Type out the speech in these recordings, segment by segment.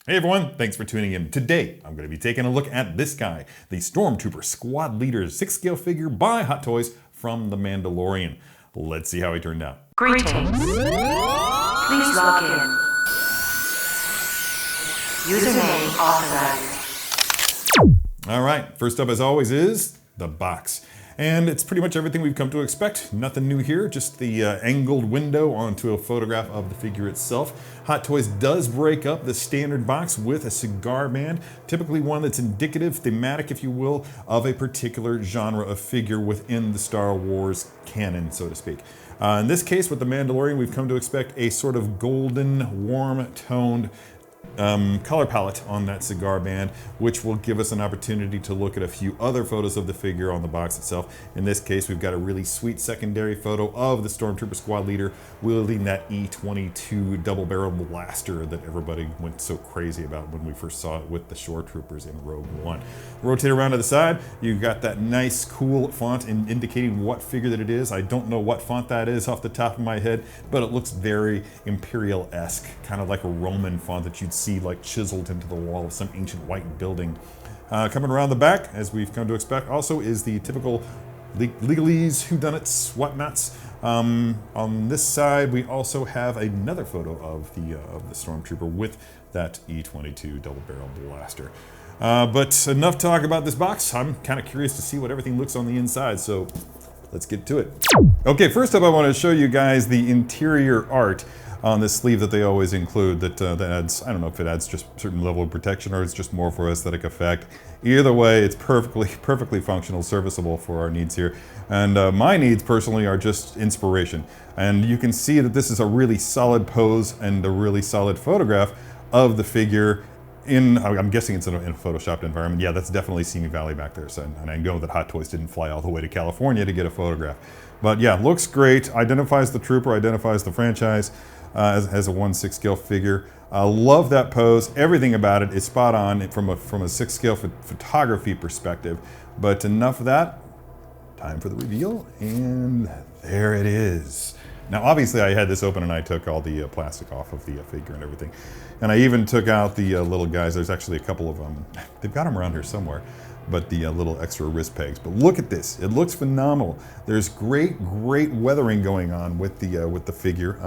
Hey everyone, thanks for tuning in. Today, I'm going to be taking a look at this guy, the Stormtrooper Squad Leader 6-scale figure by Hot Toys from The Mandalorian. Let's see how he turned out. Greetings. Please log in. Username authorized. Alright, first up as always is the box. And it's pretty much everything we've come to expect. Nothing new here, just the angled window onto a photograph of the figure itself. Hot Toys does break up the standard box with a cigar band, typically one that's indicative, thematic if you will, of a particular genre of figure within the Star Wars canon, so to speak. In this case, with the Mandalorian, we've come to expect a sort of golden, warm-toned color palette on that cigar band, which will give us an opportunity to look at a few other photos of the figure on the box itself. In this case, we've got a really sweet secondary photo of the Stormtrooper Squad Leader wielding that E-22 double-barreled blaster that everybody went so crazy about when we first saw it with the Shore Troopers in Rogue One. Rotate around to the side, you've got that nice, cool font indicating what figure that it is. I don't know what font that is off the top of my head, but it looks very Imperial-esque, kind of like a Roman font that you'd see like chiseled into the wall of some ancient white building. Coming around the back, as we've come to expect, also is the typical legalese, whodunits, whatnots. On this side, we also have another photo of the Stormtrooper with that E-22 double-barrel blaster. But enough talk about this box. I'm kind of curious to see what everything looks on the inside, so let's get to it. Okay, first up I want to show you guys the interior art on this sleeve that they always include that adds, I don't know if it adds just a certain level of protection or it's just more for aesthetic effect. Either way, it's perfectly functional, serviceable for our needs here. And my needs personally are just inspiration. And you can see that this is a really solid pose and a really solid photograph of the figure in, I'm guessing it's in a photoshopped environment. Yeah, that's definitely Simi Valley back there. So, and I know that Hot Toys didn't fly all the way to California to get a photograph. But yeah, looks great, identifies the trooper, identifies the franchise. As a 1/6 scale figure. Love that pose. Everything about it is spot on from a 6 scale photography perspective. But enough of that. Time for the reveal, and there it is. Now, obviously, I had this open and I took all the plastic off of the figure and everything. And I even took out the little guys. There's actually a couple of them. They've got them around here somewhere. But the little extra wrist pegs. But look at this, it looks phenomenal. There's great weathering going on with the figure.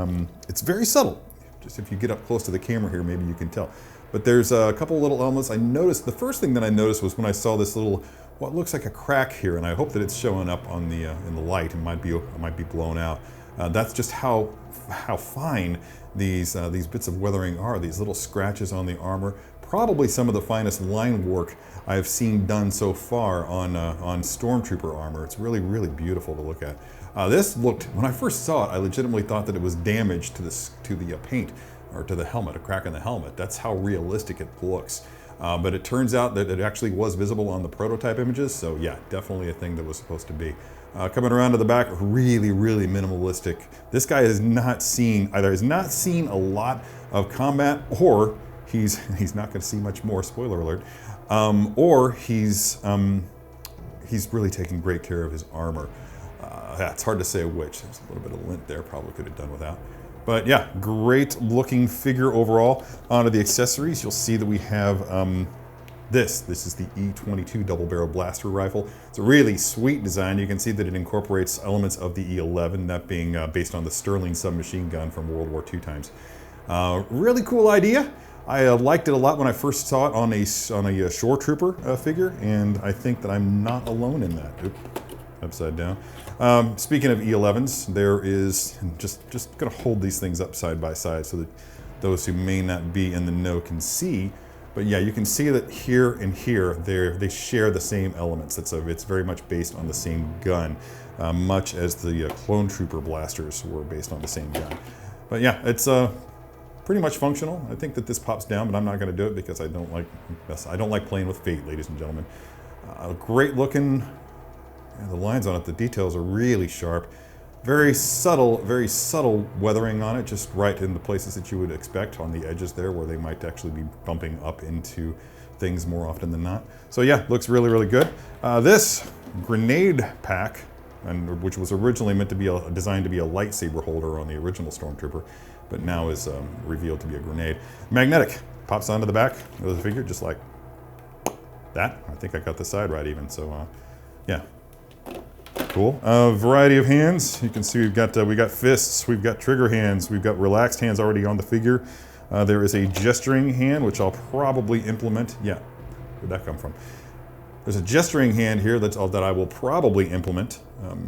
It's very subtle. Just if you get up close to the camera here, maybe you can tell. But there's a couple little elements I noticed. The first thing that I noticed was when I saw this little, what looks like a crack here, and I hope that it's showing up on the in the light. It might be blown out. That's just how fine these bits of weathering are. These little scratches on the armor. Probably some of the finest line work I've seen done so far on Stormtrooper armor. It's really beautiful to look at. This looked, when I first saw it, I legitimately thought that it was damage to the paint or to the helmet, a crack in the helmet. That's how realistic it looks. But it turns out that it actually was visible on the prototype images. So yeah, definitely a thing that was supposed to be. Coming around to the back, really minimalistic. This guy has not seen a lot of combat, or he's not going to see much more, spoiler alert, or he's really taking great care of his armor. Yeah, it's hard to say which. There's a little bit of lint there, probably could have done without. But yeah, great looking figure overall. Onto the accessories, you'll see that we have this is the E-22 double-barrel blaster rifle. It's a really sweet design. You can see that it incorporates elements of the E-11, that being based on the Sterling submachine gun from World War II times. Really cool idea. I liked it a lot when I first saw it on a Shore Trooper figure, and I think that I'm not alone in that. Oop, upside down. Speaking of E-11s, there is, just gonna hold these things up side by side so that those who may not be in the know can see. But yeah, you can see that here and here, they share the same elements. It's very much based on the same gun, much as the Clone Trooper blasters were based on the same gun. But yeah, it's pretty much functional. I think that this pops down, but I'm not going to do it because I don't like playing with fate, ladies and gentlemen. Great looking. Yeah, the lines on it, the details are really sharp. Very subtle weathering on it, just right in the places that you would expect on the edges there where they might actually be bumping up into things more often than not. So yeah, looks really good. This grenade pack, which was originally meant to be designed to be a lightsaber holder on the original Stormtrooper, but now is revealed to be a grenade. Magnetic. pops onto the back of the figure just like that. I think I got the side right even, so yeah. Cool. Variety of hands. You can see we got fists, we've got trigger hands, we've got relaxed hands already on the figure. There is a gesturing hand, which I'll probably implement. Yeah, where'd that come from? There's a gesturing hand here that I will probably implement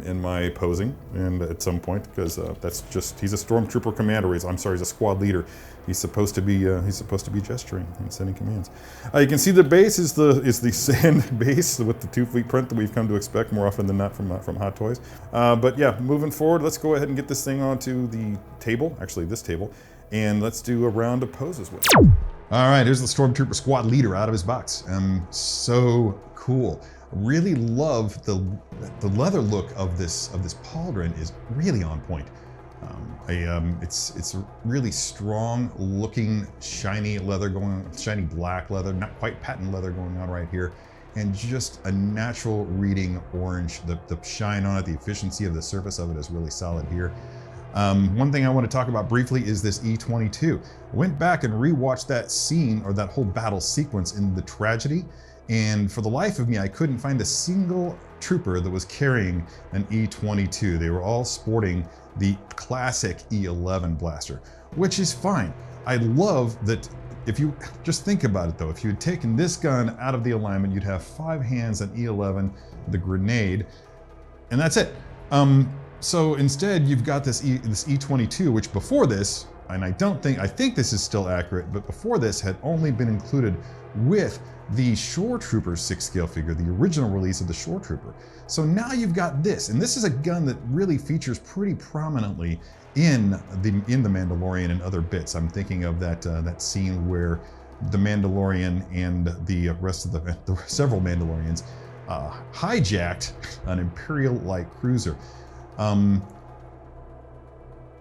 in my posing, and at some point, because that's just, he's a Stormtrooper commander. He's a squad leader. He's supposed to be gesturing and sending commands. You can see the base is the sand base with the 2 feet print that we've come to expect more often than not from Hot Toys. But yeah, moving forward, let's go ahead and get this thing onto the table, actually this table, and let's do a round of poses with it. All right, here's the Stormtrooper squad leader out of his box. So cool. Really love the leather look of this pauldron is really on point. It's really strong looking shiny leather shiny black leather, not quite patent leather going on right here, and just a natural reading orange. The shine on it, the efficiency of the surface of it is really solid here. One thing I want to talk about briefly is this E22. I went back and rewatched that scene, or that whole battle sequence in the tragedy, and for the life of me, I couldn't find a single trooper that was carrying an E22. They were all sporting the classic E11 blaster, which is fine. I love that. If you just think about it though, if you had taken this gun out of the alignment, you'd have 5 hands on E11, the grenade, and that's it. So instead, you've got this E22, which before this, and I think this is still accurate, but before this had only been included with the Shore Trooper 6-scale figure, the original release of the Shore Trooper. So now you've got this, and this is a gun that really features pretty prominently in the Mandalorian and other bits. I'm thinking of that scene where the Mandalorian and the rest of the several Mandalorians hijacked an Imperial light cruiser.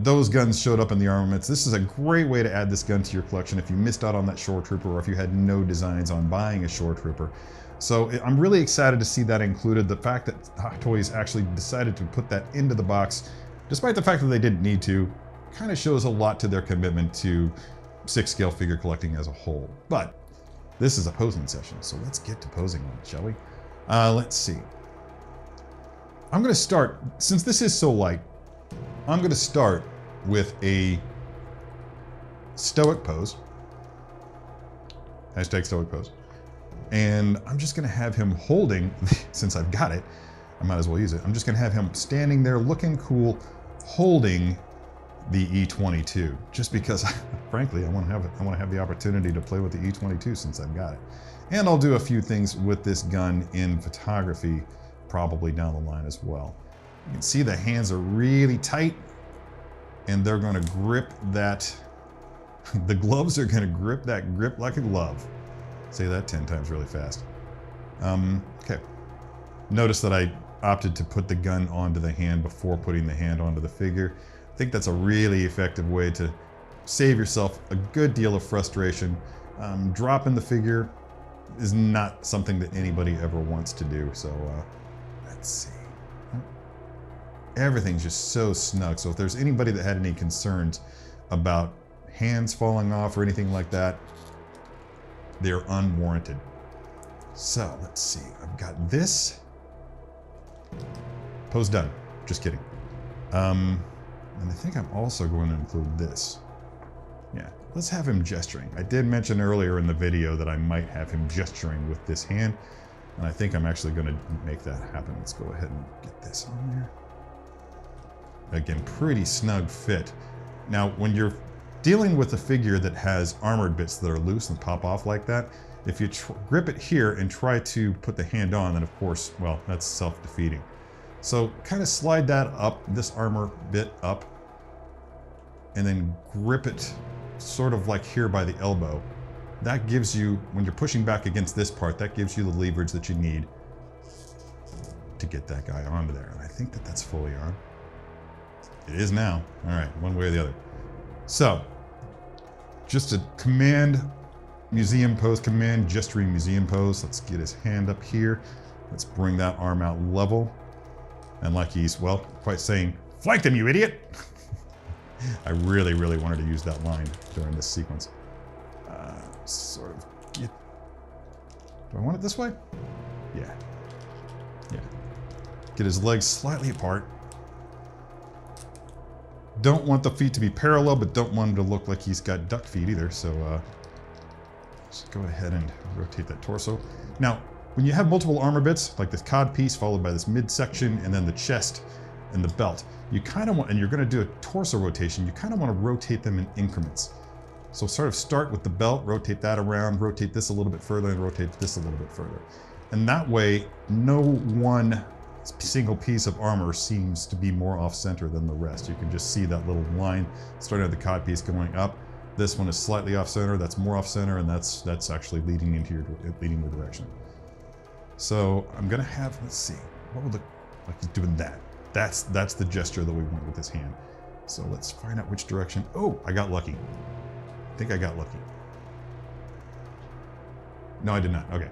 Those guns showed up in the armaments. This is a great way to add this gun to your collection if you missed out on that Shore Trooper, or if you had no designs on buying a Shore Trooper. So I'm really excited to see that included. The fact that Hot Toys actually decided to put that into the box, despite the fact that they didn't need to, kind of shows a lot to their commitment to 6-scale figure collecting as a whole. But this is a posing session, so let's get to posing on it, shall we? Let's see. I'm going to start, since this is so light, I'm going to start with a stoic pose. Hashtag stoic pose. And I'm just going to have him holding, since I've got it, I might as well use it. I'm just going to have him standing there looking cool, holding the E22, just because, frankly, I want to have the opportunity to play with the E22 since I've got it. And I'll do a few things with this gun in photography probably down the line as well. You can see the hands are really tight, and they're going to grip that, the gloves are going to grip that grip like a glove. Say that 10 times really fast. Okay. Notice that I opted to put the gun onto the hand before putting the hand onto the figure. I think that's a really effective way to save yourself a good deal of frustration. Dropping the figure is not something that anybody ever wants to do, so let's see. Everything's just so snug, so if there's anybody that had any concerns about hands falling off or anything like that, they're unwarranted. So let's see, I've got this. Pose done, just kidding. And I think I'm also going to include this. Yeah, let's have him gesturing. I did mention earlier in the video that I might have him gesturing with this hand, and I think I'm actually going to make that happen. Let's go ahead and get this on there. Again, pretty snug fit. Now, when you're dealing with a figure that has armored bits that are loose and pop off like that, if you grip it here and try to put the hand on, then of course, well, that's self-defeating. So kind of slide that up, this armor bit up, and then grip it sort of like here by the elbow. That gives you, when you're pushing back against this part, that gives you the leverage that you need to get that guy onto there. And I think that that's fully on. It is now. All right, one way or the other. So, just a command museum pose, command gesturing museum pose. Let's get his hand up here. Let's bring that arm out level. And like he's, well, quite saying, flank them, you idiot! I really, really wanted to use that line during this sequence. sort of get... Do I want it this way? Yeah. Yeah. Get his legs slightly apart. Don't want the feet to be parallel, but don't want him to look like he's got duck feet either. So just go ahead and rotate that torso. Now, when you have multiple armor bits, like this cod piece followed by this midsection and then the chest and the belt, you kind of want, and you're going to do a torso rotation, you kind of want to rotate them in increments. So sort of start with the belt, rotate that around, rotate this a little bit further, and rotate this a little bit further. And that way, no one single piece of armor seems to be more off-center than the rest. You can just see that little line starting at the cod piece going up. This one is slightly off-center, that's more off-center, and that's actually leading the direction. So I'm gonna have, let's see, what would look like he's doing that. That's the gesture that we want with his hand. So let's find out which direction. Oh, I got lucky. I think I got lucky. No, I did not. Okay.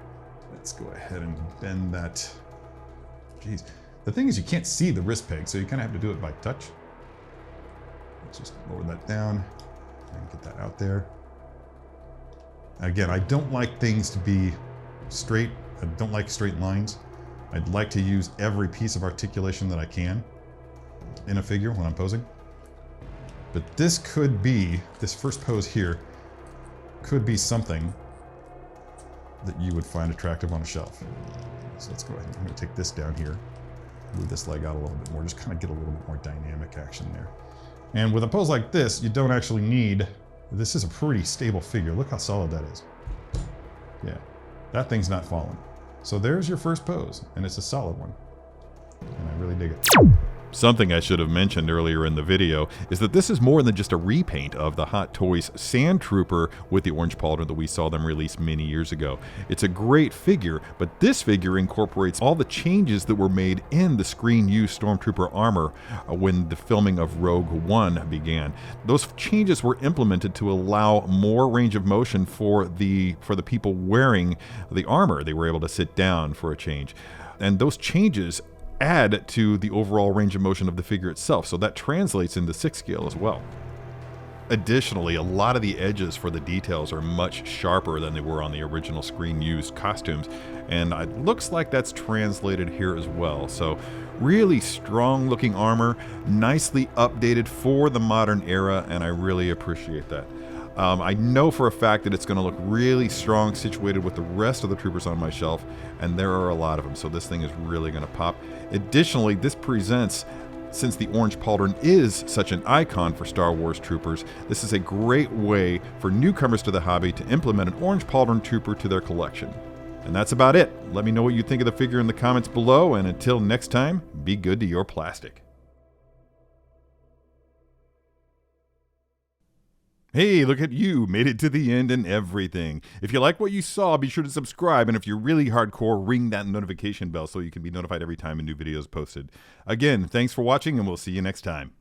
Let's go ahead and bend that. Jeez. The thing is you can't see the wrist peg, so you kind of have to do it by touch. Let's just lower that down and get that out there. Again, I don't like things to be straight. I don't like straight lines. I'd like to use every piece of articulation that I can in a figure when I'm posing. But this could be, this first pose here, could be something that you would find attractive on a shelf. So let's go ahead. I'm going to take this down here, move this leg out a little bit more, just kind of get a little bit more dynamic action there. And with a pose like this, you don't actually need, this is a pretty stable figure. Look how solid that is. Yeah, that thing's not falling. So there's your first pose, and it's a solid one. And I really dig it. Something I should have mentioned earlier in the video is that this is more than just a repaint of the Hot Toys Stormtrooper with the orange pauldron that we saw them release many years ago. It's a great figure, but this figure incorporates all the changes that were made in the screen-used Stormtrooper armor when the filming of Rogue One began. Those changes were implemented to allow more range of motion for the people wearing the armor. They were able to sit down for a change. And those changes add to the overall range of motion of the figure itself, so that translates into 6 scale as well. Additionally, a lot of the edges for the details are much sharper than they were on the original screen-used costumes, and it looks like that's translated here as well. So really strong-looking armor, nicely updated for the modern era, and I really appreciate that. I know for a fact that it's going to look really strong situated with the rest of the troopers on my shelf, and there are a lot of them, so this thing is really going to pop. Additionally, this presents, since the orange pauldron is such an icon for Star Wars troopers, this is a great way for newcomers to the hobby to implement an orange pauldron trooper to their collection. And that's about it. Let me know what you think of the figure in the comments below, and until next time, be good to your plastic. Hey, look at you, made it to the end and everything. If you like what you saw, be sure to subscribe, and if you're really hardcore, ring that notification bell so you can be notified every time a new video is posted. Again, thanks for watching, and we'll see you next time.